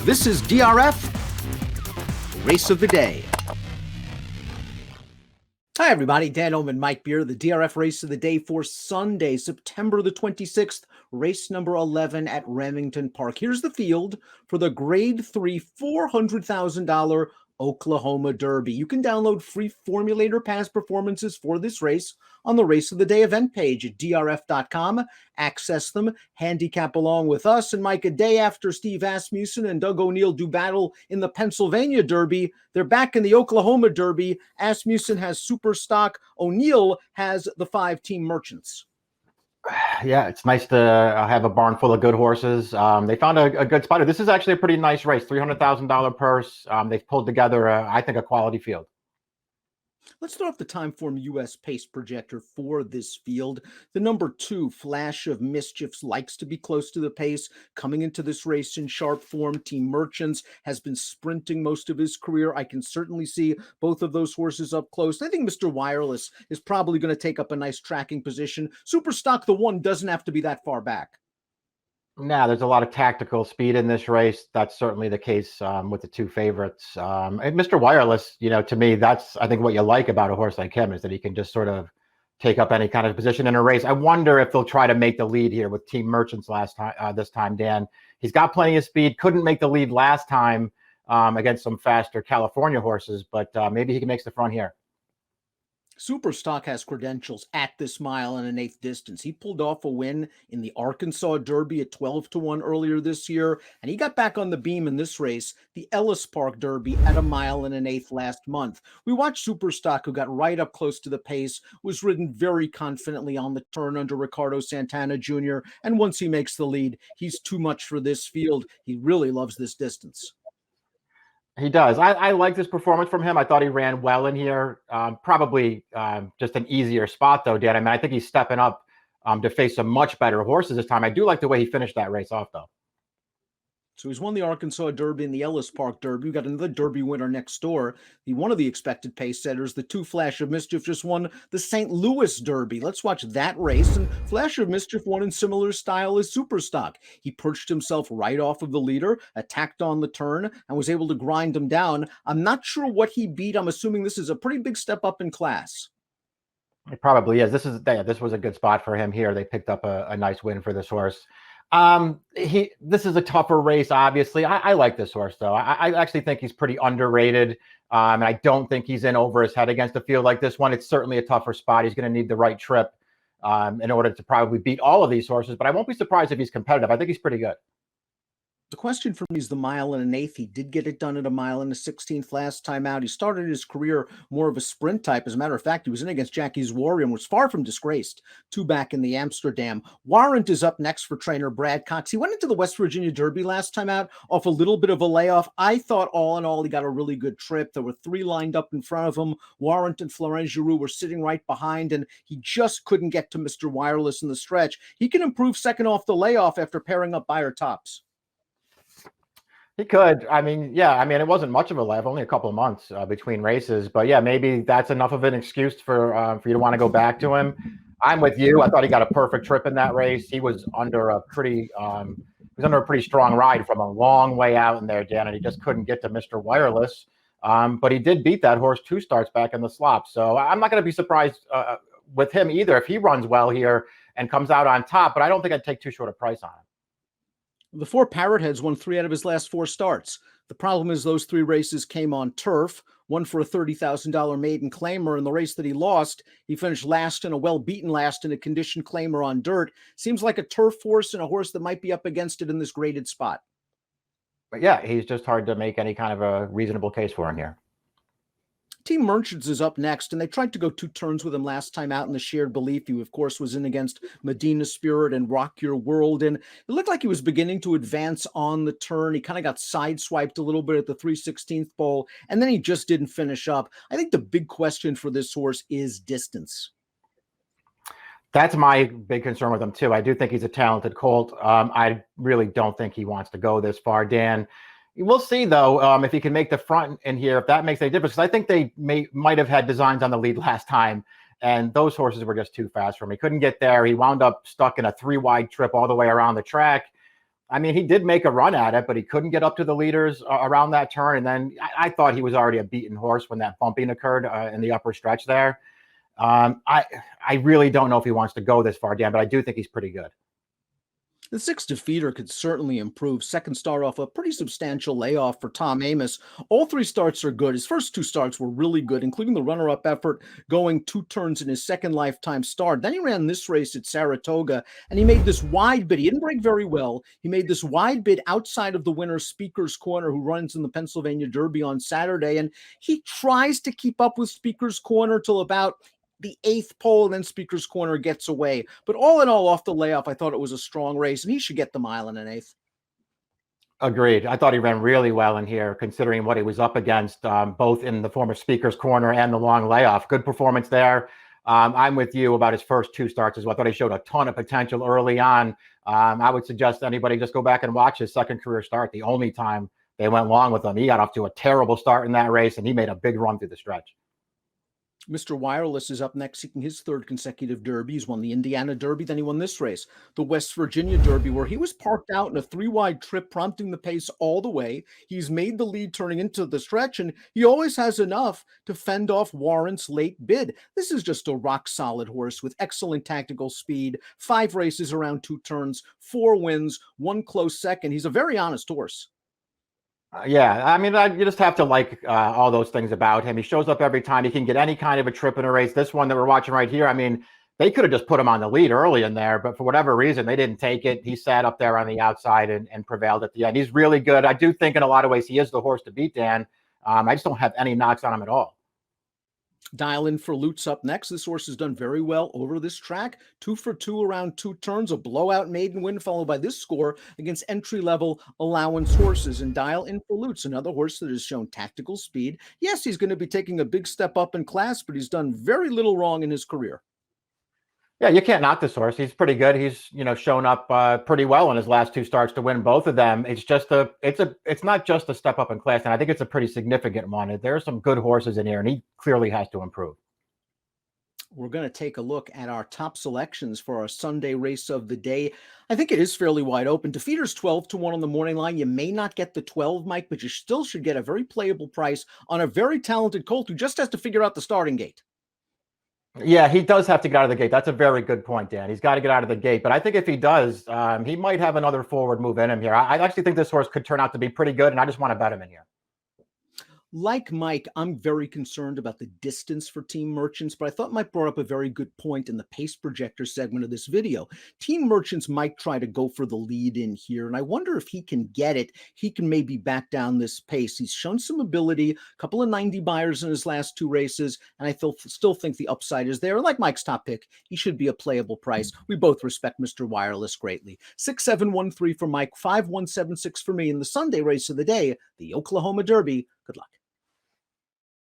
This is DRF, Race of the Day. Hi, everybody. Dan Illman, Mike Beer, the DRF Race of the Day for Sunday, September the 26th, race number 11 at Remington Park. Here's the field for the Grade 3 $400,000 Oklahoma Derby. You can download free formulator past performances for this race on the Race of the Day event page at drf.com. Access them, handicap along with us. And Mike, a day after Steve Asmussen and Doug O'Neill do battle in the Pennsylvania Derby, they're back in the Oklahoma Derby. Asmussen has Super Stock. O'Neill has the 5-team Merchants. Yeah, it's nice to have a barn full of good horses. They found a good spotter. This is actually a pretty nice race, $300,000 purse. They've pulled together, I think, a quality field. Let's throw up the Timeform US pace projector for this field. The number 2, Flash of Mischief, likes to be close to the pace. Coming into this race in sharp form, Team Merchants has been sprinting most of his career. I can certainly see both of those horses up close. I think Mr. Wireless is probably going to take up a nice tracking position. Super Stock, the 1, doesn't have to be that far back. Now, there's a lot of tactical speed in this race. That's certainly the case with the 2 favorites. And Mr. Wireless, to me, that's, I think, what you like about a horse like him is that he can just sort of take up any kind of position in a race. I wonder if they'll try to make the lead here with Team Merchants this time, Dan. He's got plenty of speed. Couldn't make the lead last time against some faster California horses, but maybe he can make the front here. Super Stock has credentials at this 1.125 distance. He pulled off a win in the Arkansas Derby at 12-1 earlier this year, and he got back on the beam in this race, the Ellis Park Derby, at 1.125 last month. We watched Super Stock, who got right up close to the pace, was ridden very confidently on the turn under Ricardo Santana Jr., and once he makes the lead, he's too much for this field. He really loves this distance. He does. I like this performance from him. I thought he ran well in here. Probably just an easier spot, though, Dan. I mean, I think he's stepping up to face some much better horses this time. I do like the way he finished that race off, though. So he's won the Arkansas Derby and the Ellis Park Derby. We got another Derby winner next door. One of the expected pace setters, the 2 Flash of Mischief, just won the St. Louis Derby. Let's watch that race. And Flash of Mischief won in similar style as Super Stock. He perched himself right off of the leader, attacked on the turn, and was able to grind him down. I'm not sure what he beat. I'm assuming this is a pretty big step up in class. It probably is. This was a good spot for him here. They picked up a nice win for this horse. This is a tougher race, obviously. I like this horse, though. I actually think he's pretty underrated. And I don't think he's in over his head against a field like this one. It's certainly a tougher spot. He's going to need the right trip in order to probably beat all of these horses. But I won't be surprised if he's competitive. I think he's pretty good. The question for me is the 1.125. He did get it done at 1.16 last time out. He started his career more of a sprint type. As a matter of fact, he was in against Jackie's Warrior and was far from disgraced. 2 back in the Amsterdam. Warrant is up next for trainer Brad Cox. He went into the West Virginia Derby last time out off a little bit of a layoff. I thought all in all, he got a really good trip. There were 3 lined up in front of him. Warrant and Florent Giroux were sitting right behind, and he just couldn't get to Mr. Wireless in the stretch. He can improve second off the layoff after pairing up Buyer Tops. He could. I mean, it wasn't much of a layoff, only a couple of months between races. But yeah, maybe that's enough of an excuse for you to want to go back to him. I'm with you. I thought he got a perfect trip in that race. He was under a pretty strong ride from a long way out in there, Dan, and he just couldn't get to Mr. Wireless. But he did beat that horse 2 starts back in the slop. So I'm not going to be surprised with him either if he runs well here and comes out on top. But I don't think I'd take too short a price on him. The 4 Parrot has won 3 out of his last 4 starts. The problem is those 3 races came on turf, one for a $30,000 maiden claimer. In the race that he lost, he finished last in a well-beaten last in a conditioned claimer on dirt. Seems like a turf horse and a horse that might be up against it in this graded spot. But yeah, he's just hard to make any kind of a reasonable case for him here. Team Merchants is up next, and they tried to go 2 turns with him last time out in the Shared Belief. He, of course, was in against Medina Spirit and Rock Your World, and it looked like he was beginning to advance on the turn. He kind of got sideswiped a little bit at the 3/16th pole, and then he just didn't finish up. I think the big question for this horse is distance. That's my big concern with him, too. I do think he's a talented colt. I really don't think he wants to go this far, Dan. We'll see, though, if he can make the front in here, if that makes any difference. Because I think they might have had designs on the lead last time, and those horses were just too fast for him. He couldn't get there. He wound up stuck in a 3-wide trip all the way around the track. I mean, he did make a run at it, but he couldn't get up to the leaders around that turn. And then I thought he was already a beaten horse when that bumping occurred in the upper stretch there. I really don't know if he wants to go this far, Dan, but I do think he's pretty good. The 6 defeater could certainly improve. Second start off a pretty substantial layoff for Tom Amoss. All 3 starts are good. His first 2 starts were really good, including the runner-up effort going 2 turns in his second lifetime start. Then he ran this race at Saratoga, and he made this wide bid. He didn't break very well. He made this wide bid outside of the winner, Speaker's Corner, who runs in the Pennsylvania Derby on Saturday, and he tries to keep up with Speaker's Corner till about the 8th pole, and then Speaker's Corner gets away. But all in all, off the layoff, I thought it was a strong race, and he should get the mile in an 1/8. Agreed. I thought he ran really well in here, considering what he was up against, both in the former Speaker's Corner and the long layoff. Good performance there. I'm with you about his first 2 starts as well. I thought he showed a ton of potential early on. I would suggest anybody just go back and watch his second career start. The only time they went long with him, he got off to a terrible start in that race, and he made a big run through the stretch. Mr. Wireless is up next, seeking his 3rd consecutive Derby. He's won the Indiana Derby, then he won this race, the West Virginia Derby, where he was parked out in a 3-wide trip, prompting the pace all the way. He's made the lead turning into the stretch, and he always has enough to fend off Warrant's late bid. This is just a rock-solid horse with excellent tactical speed, 5 races around 2 turns, 4 wins, 1 close second. He's a very honest horse. Yeah, I mean, you just have to like all those things about him. He shows up every time. He can get any kind of a trip in a race. This one that we're watching right here, I mean, they could have just put him on the lead early in there, but for whatever reason, they didn't take it. He sat up there on the outside and prevailed at the end. He's really good. I do think in a lot of ways he is the horse to beat, Dan. I just don't have any knocks on him at all. Dial in for Lutz up next. This horse has done very well over this track. 2 for 2 around 2 turns, a blowout maiden win followed by this score against entry-level allowance horses. And dial in for Lutz, another horse that has shown tactical speed. Yes, he's going to be taking a big step up in class, but he's done very little wrong in his career. Yeah, you can't knock this horse. He's pretty good. He's shown up pretty well in his last 2 starts to win both of them. It's just it's not just a step up in class, and I think it's a pretty significant one. There are some good horses in here, and he clearly has to improve. We're going to take a look at our top selections for our Sunday race of the day. I think it is fairly wide open. Defeater's 12-1 on the morning line. You may not get the 12, Mike, but you still should get a very playable price on a very talented colt who just has to figure out the starting gate. Yeah, he does have to get out of the gate. That's a very good point, Dan. He's got to get out of the gate. But I think if he does, he might have another forward move in him here. I actually think this horse could turn out to be pretty good, and I just want to bet him in here. Like Mike, I'm very concerned about the distance for Team Merchants, but I thought Mike brought up a very good point in the pace projector segment of this video. Team Merchants might try to go for the lead in here, and I wonder if he can get it. He can maybe back down this pace. He's shown some ability, a couple of 90 buyers in his last 2 races, and I still think the upside is there. Like Mike's top pick, he should be a playable price. We both respect Mr. Wireless greatly. 6713 for Mike, 5176 for me in the Sunday race of the day, the Oklahoma Derby. Good luck.